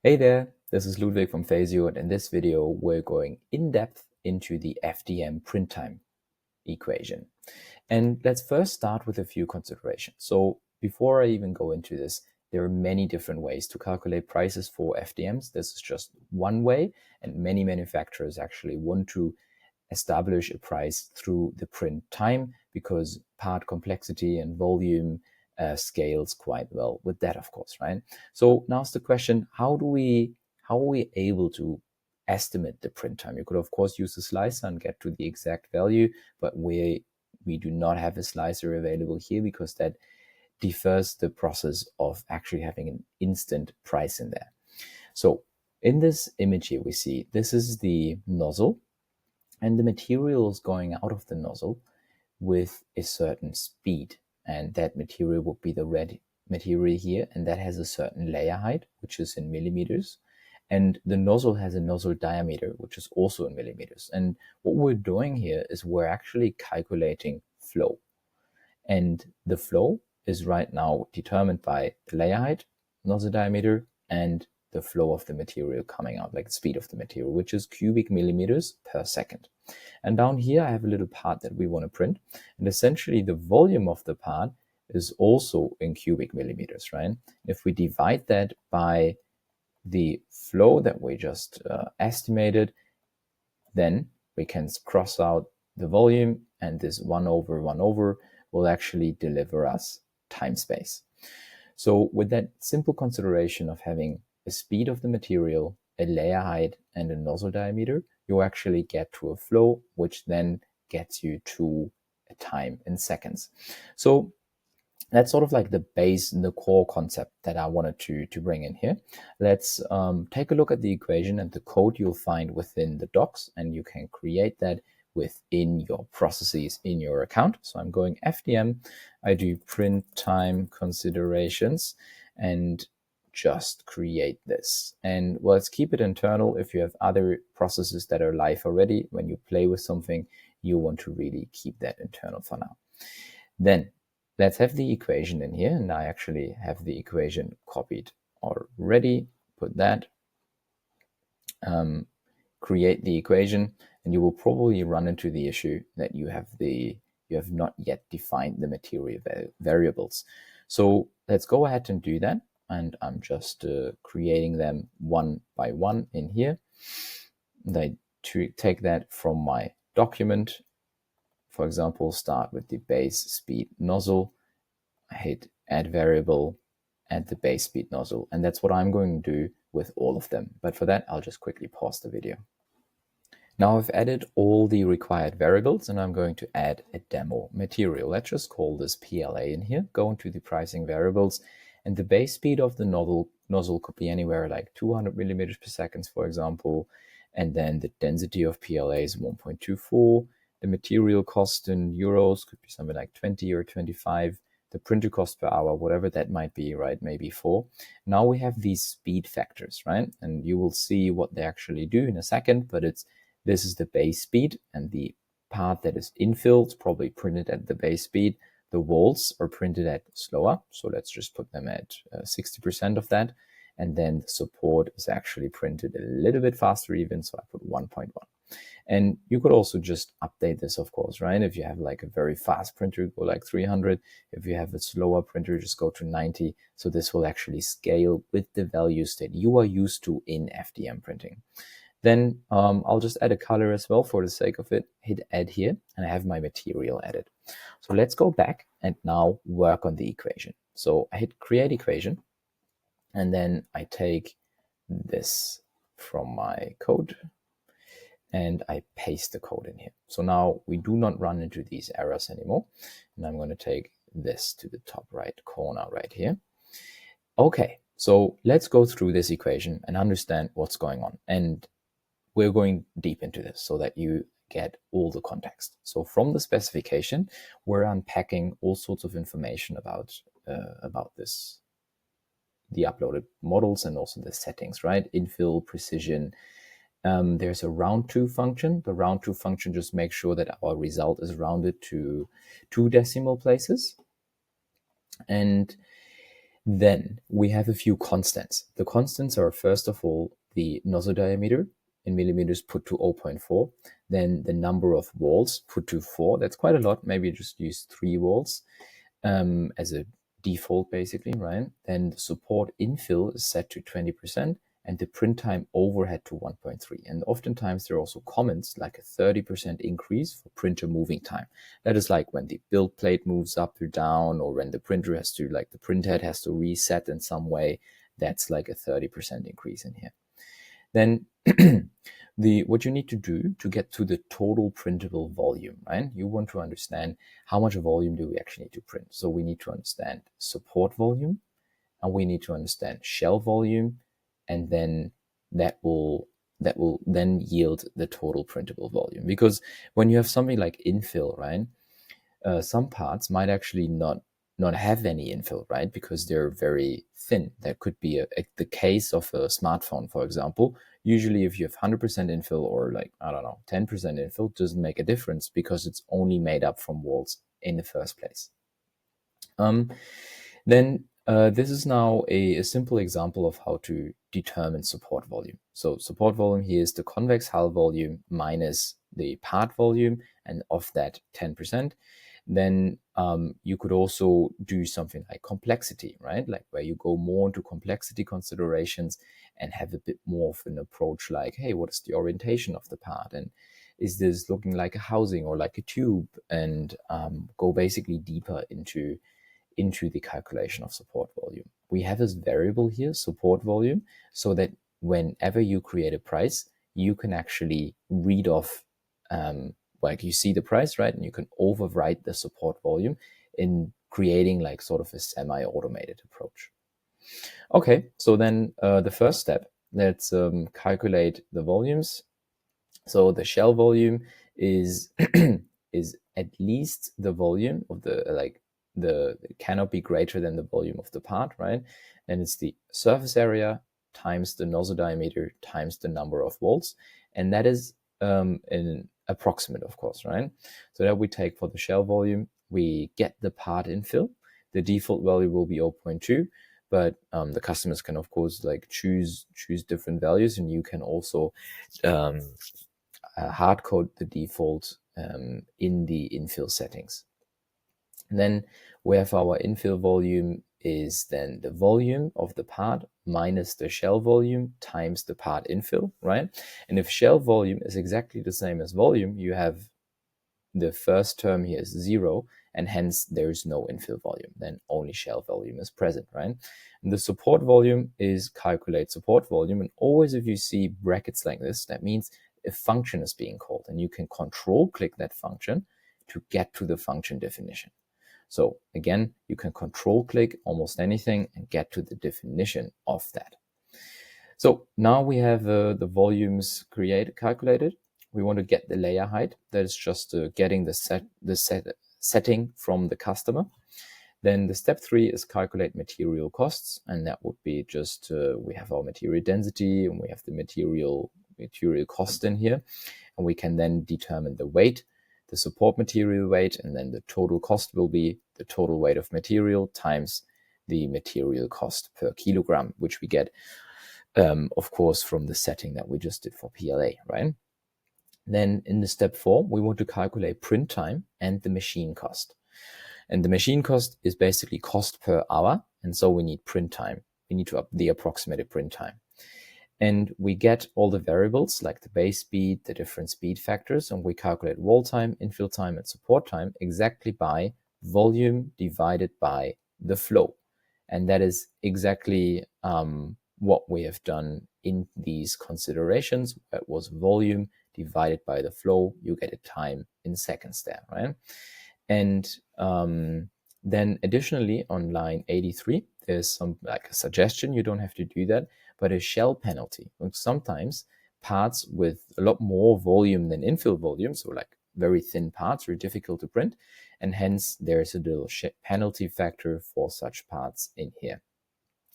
Hey there, this is Ludwig from Phasio, and in this video we're going in depth into the FDM print time equation. And let's first start with a few considerations. So before I even go into this, there are many different ways to calculate prices for FDMs. This is just one way, and many manufacturers actually want to establish a price through the print time because part complexity and volume scales quite well with that, of course, right? So now's the question: how are we able to estimate the print time? You could of course use a slicer and get to the exact value, but we do not have a slicer available here because that defers the process of actually having an instant price in there. So in this image here, we see this is the nozzle, and the material is going out of the nozzle with a certain speed, and that material would be the red material here, and that has a certain layer height, which is in millimeters, and the nozzle has a nozzle diameter, which is also in millimeters. And what we're doing here is we're actually calculating flow, and the flow is right now determined by the layer height, nozzle diameter, and the flow of the material coming out, like the speed of the material, which is cubic millimeters per second. And down here, I have a little part that we want to print. And essentially, the volume of the part is also in cubic millimeters, right? If we divide that by the flow that we just estimated, then we can cross out the volume, and this 1 over 1 over will actually deliver us time space. So with that simple consideration of having a speed of the material, a layer height, and a nozzle diameter, you actually get to a flow, which then gets you to a time in seconds. So that's sort of like the base and the core concept that I wanted to bring in here. Let's take a look at the equation and the code you'll find within the docs, and you can create that within your processes in your account. So I'm going FDM, I do print time considerations, and just create this. And well, let's keep it internal. If you have other processes that are live already, when you play with something, you want to really keep that internal for now. Then let's have the equation in here, and I actually have the equation copied already. Put that, create the equation, and you will probably run into the issue that you have not yet defined the material variables. So let's go ahead and do that. And I'm just creating them one by one in here. And I take that from my document. For example, start with the base speed nozzle. I hit add variable, add the base speed nozzle. And that's what I'm going to do with all of them. But for that, I'll just quickly pause the video. Now I've added all the required variables, and I'm going to add a demo material. Let's just call this PLA in here. Go into the pricing variables, and the base speed of the nozzle could be anywhere like 200 millimeters per second, for example. And then the density of PLA is 1.24. The material cost in euros could be something like 20 or 25. The printer cost per hour, whatever that might be, right? Maybe 4. Now we have these speed factors, right? And you will see what they actually do in a second, but this is the base speed, and the part that is infilled probably printed at the base speed. The volts are printed at slower, so let's just put them at 60% of that. And then the support is actually printed a little bit faster even, so I put 1.1. And you could also just update this, of course, right? If you have like a very fast printer, go like 300. If you have a slower printer, just go to 90. So this will actually scale with the values that you are used to in FDM printing. Then I'll just add a color as well for the sake of it. Hit add here, and I have my material added. So let's go back and now work on the equation. So I hit create equation, and then I take this from my code and I paste the code in here. So now we do not run into these errors anymore. And I'm going to take this to the top right corner right here. Okay, so let's go through this equation and understand what's going on. And we're going deep into this so that you get all the context. So from the specification, we're unpacking all sorts of information about this, the uploaded models, and also the settings, right? Infill, precision. There's a round to function. The round to function just makes sure that our result is rounded to 2 decimal places. And Then we have a few constants. The constants are, first of all, the nozzle diameter in millimeters put to 0.4, then the number of walls put to 4. That's quite a lot. Maybe just use 3 walls as a default, basically, right? Then the support infill is set to 20%, and the print time overhead to 1.3. And oftentimes there are also comments like a 30% increase for printer moving time. That is like when the build plate moves up or down, or when the printer has to, like the print head has to reset in some way. That's like a 30% increase in here. Then what you need to do to get to the total printable volume, right? You want to understand how much volume do we actually need to print. So we need to understand support volume, and we need to understand shell volume, and then that will then yield the total printable volume. Because when you have something like infill, right, some parts might actually not have any infill, right? Because they're very thin. That could be the case of a smartphone, for example. Usually if you have 100% infill, or like, I don't know, 10% infill, it doesn't make a difference because it's only made up from walls in the first place. Then this is now a simple example of how to determine support volume. So support volume here is the convex hull volume minus the part volume, and of that 10%. Then you could also do something like complexity, right? Like where you go more into complexity considerations and have a bit more of an approach like, hey, what is the orientation of the part? And is this looking like a housing or like a tube? And go basically deeper into the calculation of support volume. We have this variable here, support volume, so that whenever you create a price, you can actually read off, like you see the price, right? And you can overwrite the support volume in creating like sort of a semi-automated approach. Okay, so then the first step, let's calculate the volumes. So the shell volume is is at least the volume of it cannot be greater than the volume of the part, right? And it's the surface area times the nozzle diameter times the number of volts, and that is an approximate, of course, right? So that we take for the shell volume, we get the part infill. The default value will be 0.2, but the customers can, of course, like choose different values, and you can also hard code the default in the infill settings. And then we have our infill volume is then the volume of the part minus the shell volume times the part infill, right? And if shell volume is exactly the same as volume, you have the first term here is 0, and hence there is no infill volume. Then only shell volume is present, right? And the support volume is calculate support volume. And always if you see brackets like this, that means a function is being called, and you can control click that function to get to the function definition. So again, you can control click almost anything and get to the definition of that. So now we have the volumes calculated. We want to get the layer height. That is just getting the setting from the customer. Then the step 3 is calculate material costs, and that would be just we have our material density and we have the material cost in here, and we can then determine the weight, the support material weight, and then the total cost will be the total weight of material times the material cost per kilogram, which we get, of course, from the setting that we just did for PLA, right? Then in the step 4, we want to calculate print time and the machine cost. And the machine cost is basically cost per hour, and so we need print time. We need to up the approximated print time. And we get all the variables like the base speed, the different speed factors, and we calculate wall time, infill time, and support time exactly by volume divided by the flow. And that is exactly what we have done in these considerations. That was volume divided by the flow. You get a time in seconds there, right? And then additionally on line 83, there's some like a suggestion. You don't have to do that, but a shell penalty. Sometimes parts with a lot more volume than infill volume, so like very thin parts, are difficult to print, and hence there's a little penalty factor for such parts in here.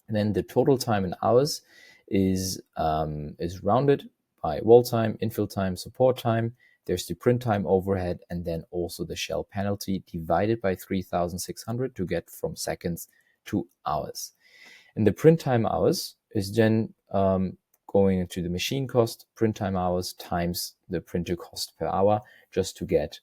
And then the total time in hours is rounded by wall time, infill time, support time. There's the print time overhead, and then also the shell penalty divided by 3,600 to get from seconds to hours. And the print time hours is then going into the machine cost, print time hours times the printer cost per hour, just to get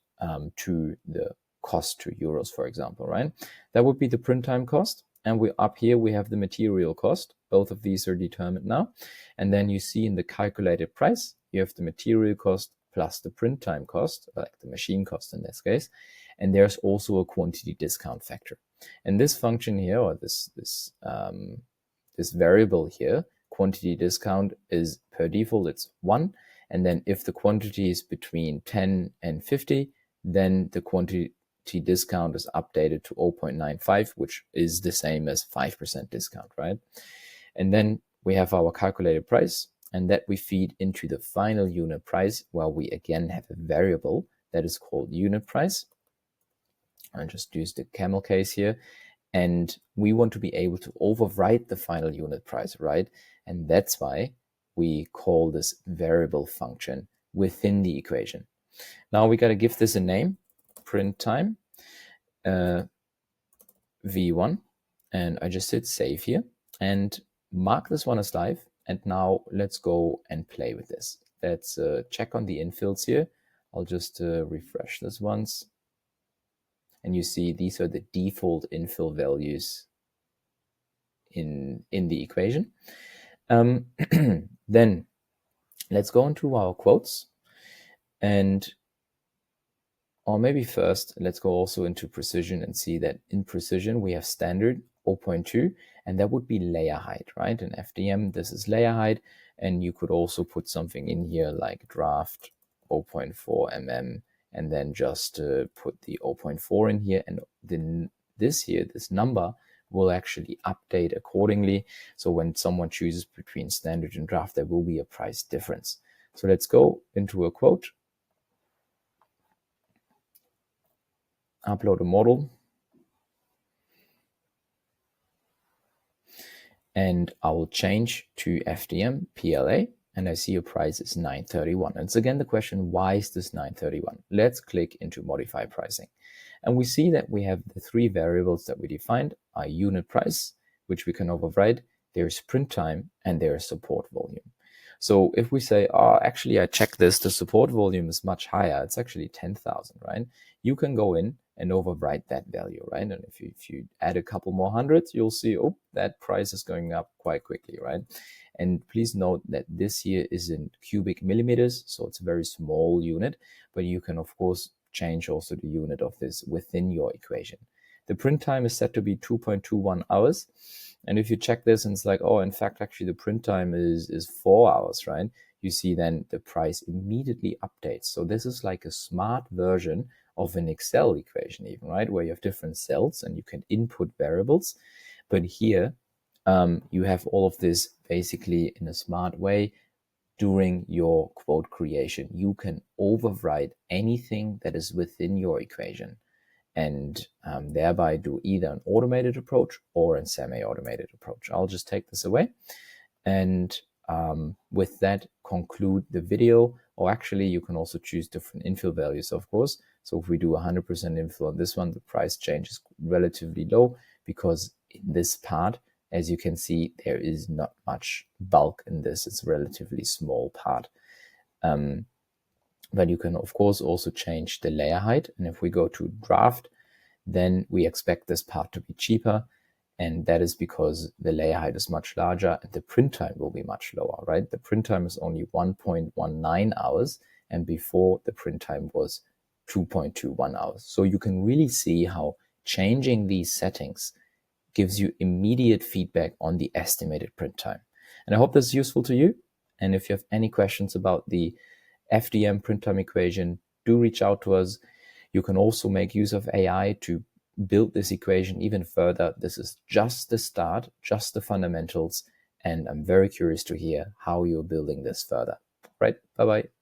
to the cost to euros, for example, right? That would be the print time cost. And we up here, we have the material cost. Both of these are determined now. And then you see in the calculated price, you have the material cost plus the print time cost, like the machine cost in this case. And there's also a quantity discount factor. And this function here, or this variable here, quantity discount, is per default, it's 1. And then if the quantity is between 10 and 50, then the quantity discount is updated to 0.95, which is the same as 5% discount, right? And then we have our calculated price, and that we feed into the final unit price, where we again have a variable that is called unit price. I'll just use the camel case here. And we want to be able to overwrite the final unit price, right? And that's why we call this variable function within the equation. Now we got to give this a name, print time v1. And I just hit save here and mark this one as live. And now let's go and play with this. Let's check on the infills here. I'll just refresh this once. And you see these are the default infill values in the equation. Then let's go into our quotes. Or maybe first, let's go also into precision and see that in precision, we have standard 0.2, and that would be layer height, right? In FDM, this is layer height. And you could also put something in here like draft 0.4 mm. And then just put the 0.4 in here, and then this number will actually update accordingly. So when someone chooses between standard and draft, there will be a price difference. So let's go into a quote, upload a model, and I will change to FDM PLA. And I see a price is 931. And it's again the question, why is this 931? Let's click into modify pricing. And we see that we have the 3 variables that we defined are unit price, which we can override, there's print time, and there's support volume. So if we say, oh, actually I checked this, the support volume is much higher, it's actually 10,000, right? You can go in and overwrite that value, right? And if you add a couple more hundreds, you'll see, oh, that price is going up quite quickly, right? And please note that this here is in cubic millimeters, so it's a very small unit, but you can of course change also the unit of this within your equation. The print time is set to be 2.21 hours. And if you check this and it's like, oh, in fact, actually the print time is 4 hours, right? You see then the price immediately updates. So this is like a smart version of an Excel equation even, right? Where you have different cells and you can input variables. But here you have all of this basically in a smart way. During your quote creation, you can override anything that is within your equation and thereby do either an automated approach or a semi-automated approach. I'll just take this away and with that conclude the video. Or actually you can also choose different infill values, of course. So if we do 100% infill on this one, the price change is relatively low because in this part, as you can see, there is not much bulk in this. It's a relatively small part. But you can, of course, also change the layer height. And if we go to draft, then we expect this part to be cheaper. And that is because the layer height is much larger and the print time will be much lower, right? The print time is only 1.19 hours. And before the print time was 2.21 hours. So you can really see how changing these settings gives you immediate feedback on the estimated print time. And I hope this is useful to you. And if you have any questions about the FDM print time equation, do reach out to us. You can also make use of AI to build this equation even further. This is just the start, just the fundamentals. And I'm very curious to hear how you're building this further. Right, bye-bye.